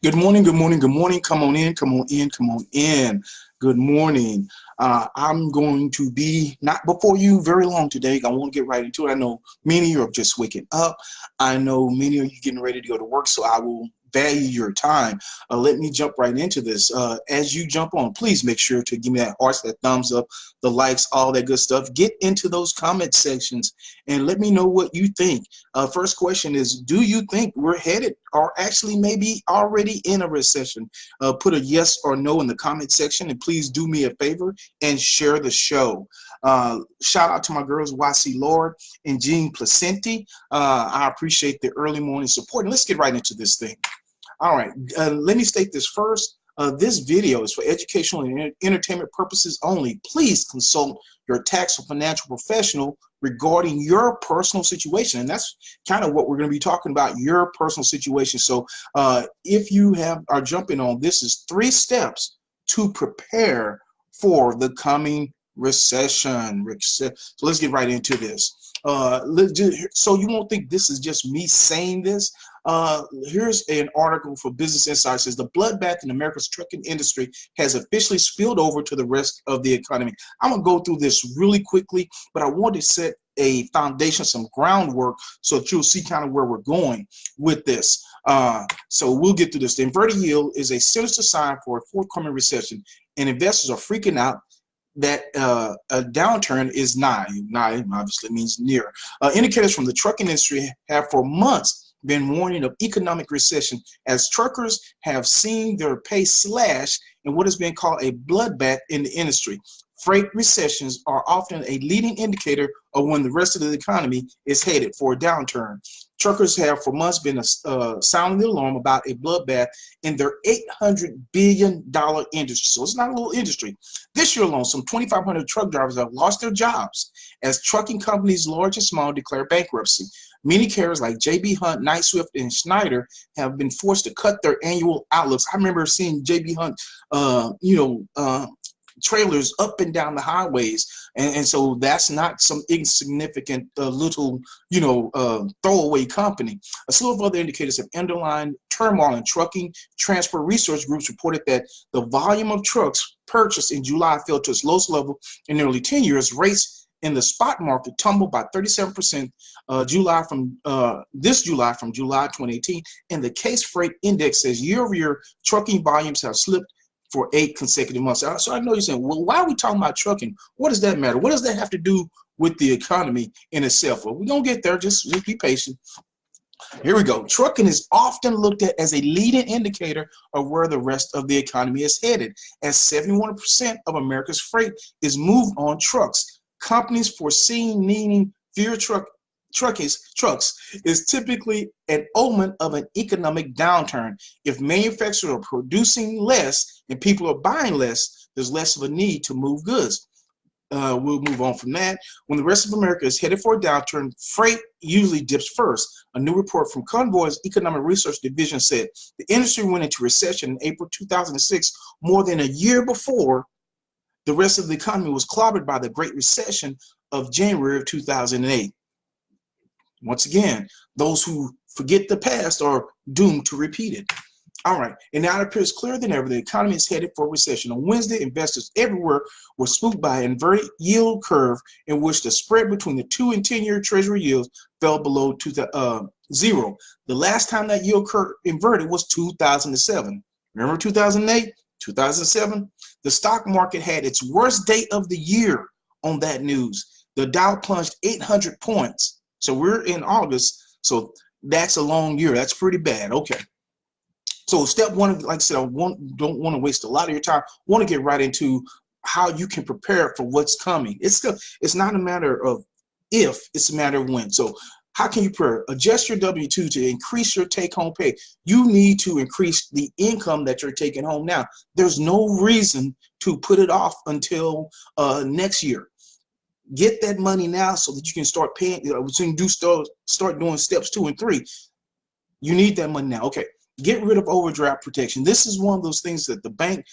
Good morning, good morning, good morning. Come on in, come on in, come on in. Good morning. I'm going to be not before you very long today. I want to get right into it. I know many of you are just waking up. I know many of you getting ready to go to work, so I will value your time. Let me jump right into this. As you jump on, please make sure to give me that hearts, that thumbs up, the likes, all that good stuff. Get into those comment sections and let me know what you think. First question is, do you think we're headed or actually maybe already in a recession? Put a yes or no in the comment section, and please do me a favor and share the show. Shout out to my girls, YC Lord and Jean Placenti. I appreciate the early morning support. And let's get right into this thing. All right, let me state this first. This video is for educational and entertainment purposes only. Please consult your tax or financial professional regarding your personal situation. And that's kind of what we're going to be talking about, your personal situation. So if you are jumping on, this is 3 steps to prepare for the coming recession. So let's get right into this. So you won't think this is just me saying this. Here's an article for Business Insider. It says the bloodbath in America's trucking industry has officially spilled over to the rest of the economy. I'm going to go through this really quickly, but I want to set a foundation, some groundwork, so that you'll see kind of where we're going with this. So we'll get through this. The inverted yield is a sinister sign for a forthcoming recession, and investors are freaking out that a downturn is nigh. Nigh obviously means near. Indicators from the trucking industry have for months been warning of economic recession as truckers have seen their pay slashed in what has been called a bloodbath in the industry. Freight recessions are often a leading indicator of when the rest of the economy is headed for a downturn. Truckers have for months been sounding the alarm about a bloodbath in their $800 billion industry. So it's not a little industry. This year alone, some 2,500 truck drivers have lost their jobs as trucking companies, large and small, declare bankruptcy. Many carriers like J.B. Hunt, Knight-Swift, and Schneider have been forced to cut their annual outlooks. I remember seeing J.B. Hunt, trailers up and down the highways, and so that's not some insignificant little throwaway company. A slew of other indicators have underlined turmoil in trucking. Transport research groups reported that the volume of trucks purchased in July fell to its lowest level in nearly 10 years. Rates in the spot market tumbled by 37% this July from July 2018, and the Case Freight Index says year-over-year trucking volumes have slipped for 8 consecutive months. So I know you're saying, well, why are we talking about trucking? What does that matter? What does that have to do with the economy in itself? Well, we're going to get there. Just be patient. Here we go. Trucking is often looked at as a leading indicator of where the rest of the economy is headed, as 71% of America's freight is moved on trucks. Companies foreseeing needing fewer trucks is typically an omen of an economic downturn. If manufacturers are producing less and people are buying less, there's less of a need to move goods. We'll move on from that. When the rest of America is headed for a downturn, freight usually dips first. A new report from Convoy's Economic Research Division said the industry went into recession in April 2006, more than a year before the rest of the economy was clobbered by the Great Recession of January of 2008. Once again, those who forget the past are doomed to repeat it. All right, and now it appears clearer than ever the economy is headed for a recession. On Wednesday, investors everywhere were spooked by an inverted yield curve in which the spread between the 2- and 10-year Treasury yields fell below zero. The last time that yield curve inverted was 2007. Remember 2008, 2007? The stock market had its worst day of the year on that news. The Dow plunged 800 points. So we're in August, so that's a long year. That's pretty bad. Okay. So step one, like I said, don't want to waste a lot of your time. Want to get right into how you can prepare for what's coming. It's not a matter of if, it's a matter of when. So how can you prepare? Adjust your W-2 to increase your take-home pay. You need to increase the income that you're taking home now. There's no reason to put it off until next year. Get that money now so that you can start paying. So you can start doing steps 2 and 3. You need that money now. Okay. Get rid of overdraft protection. This is one of those things that the bank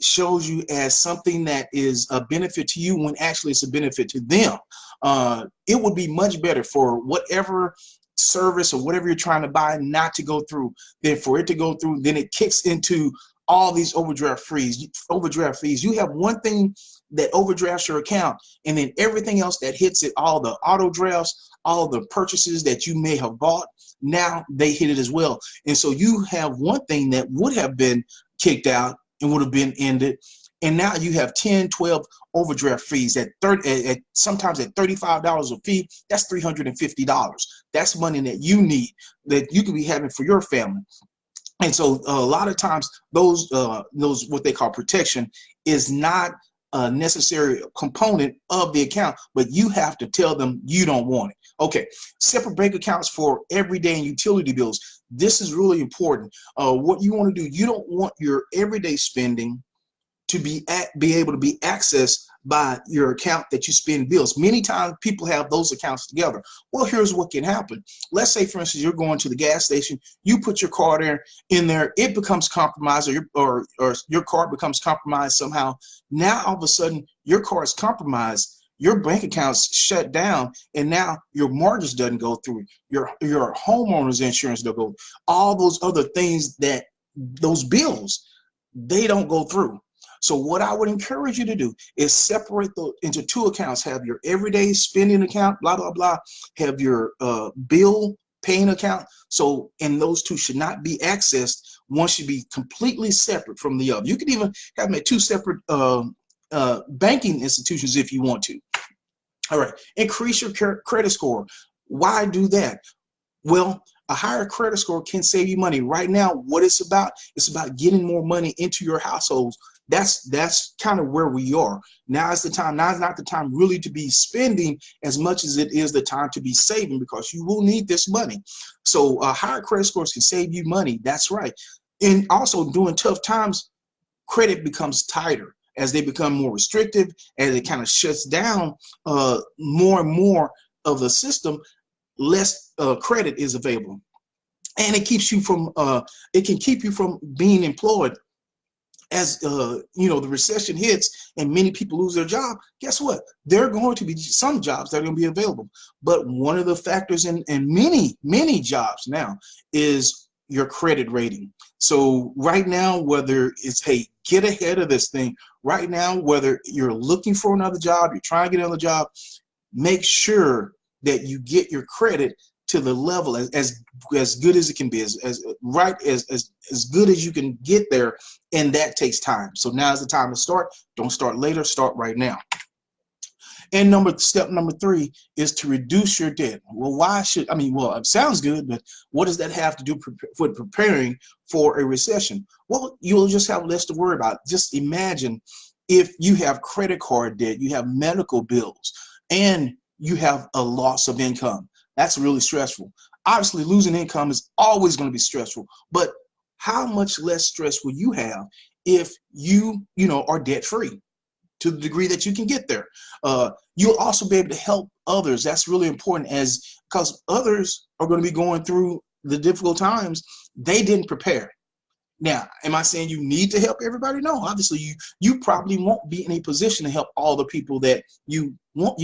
shows you as something that is a benefit to you when actually it's a benefit to them. It would be much better for whatever service or whatever you're trying to buy not to go through. Then for it to go through, then it kicks into all these overdraft fees. You have one thing that overdrafts your account, and then everything else that hits it, all the auto drafts, all the purchases that you may have bought, now they hit it as well. And so you have one thing that would have been kicked out and would have been ended, and now you have 10, 12 overdraft fees at sometimes at $35 a fee. That's $350. That's money that you need, that you could be having for your family. And so a lot of times those what they call protection is not a necessary component of the account, but you have to tell them you don't want it. Okay, separate bank accounts for everyday and utility bills. This is really important. What you want to do, you don't want your everyday spending to be able to be accessed by your account that you spend bills. Many times people have those accounts together. Well, here's what can happen. Let's say, for instance, you're going to the gas station, you put your card in there, it becomes compromised, or your card becomes compromised somehow. Now, all of a sudden, your card's compromised, your bank account's shut down, and now your mortgage doesn't go through, your homeowner's insurance doesn't go, all those other things, that those bills, they don't go through. So what I would encourage you to do is separate into two accounts. Have your everyday spending account, blah, blah, blah. Have your bill paying account. So, and those two should not be accessed. One should be completely separate from the other. You can even have them at two separate banking institutions if you want to. All right, increase your credit score. Why do that? Well, a higher credit score can save you money. Right now, what it's about getting more money into your households. That's kind of where we are. Now is the time. Now is not the time really to be spending as much as it is the time to be saving, because you will need this money. So higher credit scores can save you money. That's right. And also during tough times, credit becomes tighter as they become more restrictive, as it kind of shuts down more and more of the system. Less credit is available, and it keeps you from it can keep you from being employed. As you know, the recession hits and many people lose their job, guess what? There are going to be some jobs that are going to be available. But one of the factors in many jobs now is your credit rating. So right now, whether it's, hey, get ahead of this thing right now, whether you're looking for another job, you're trying to get another job, make sure that you get your credit to the level as good as it can be, as good as you can get there, and that takes time. So now is the time to start. Don't start later, start right now. And step number 3 is to reduce your debt. Well, well, it sounds good, but what does that have to do with preparing for a recession? Well, you'll just have less to worry about. Just imagine if you have credit card debt, you have medical bills, and you have a loss of income. That's really stressful. Obviously, losing income is always going to be stressful, but how much less stress will you have if you are debt-free to the degree that you can get there? You'll also be able to help others. That's really important, because others are going to be going through the difficult times. They didn't prepare. Now, am I saying you need to help everybody? No, obviously you probably won't be in a position to help all the people that you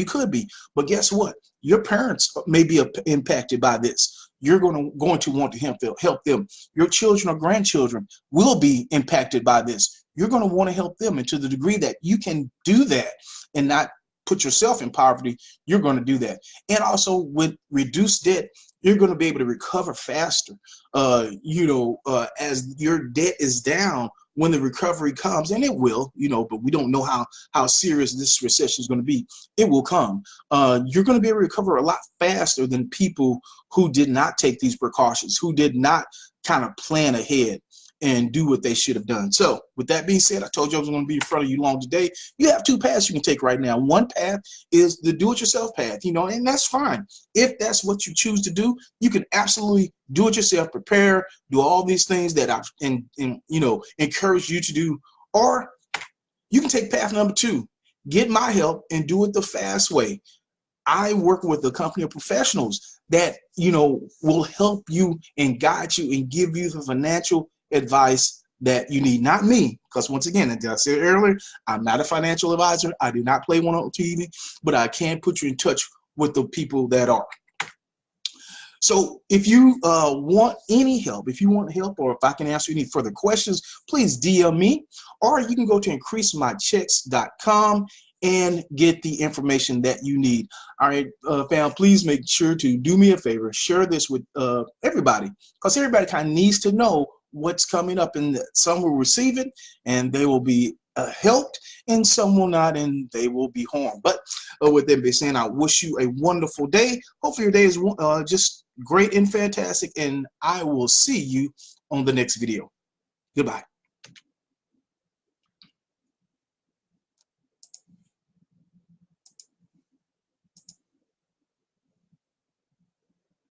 could be. But guess what? Your parents may be impacted by this. You're going to want to help them. Your children or grandchildren will be impacted by this. You're going to want to help them. And to the degree that you can do that and not put yourself in poverty, you're going to do that. And also with reduced debt, you're going to be able to recover faster. As your debt is down when the recovery comes, and it will, but we don't know how serious this recession is going to be. It will come. You're going to be able to recover a lot faster than people who did not take these precautions, who did not kind of plan ahead and do what they should have done. So with that being said, I told you I was going to be in front of you long today. You have 2 paths you can take right now. One path is the do-it-yourself path, and that's fine. If that's what you choose to do, you can absolutely do it yourself, prepare, do all these things that I've encourage you to do. Or you can take path number 2, get my help and do it the fast way. I work with a company of professionals that, will help you and guide you and give you the financial advice that you need. Not me, because once again, as I said earlier, I'm not a financial advisor. I do not play one on TV, but I can put you in touch with the people that are. So if you want any help, if you want help, or if I can answer any further questions, please DM me, or you can go to increasemychecks.com and get the information that you need. All right, fam, please make sure to do me a favor, share this with everybody, because everybody kind of needs to know what's coming up, and some will receive it and they will be helped, and some will not and they will be harmed. But with that being said, I wish you a wonderful day. Hopefully your day is just great and fantastic, and I will see you on the next video. Goodbye.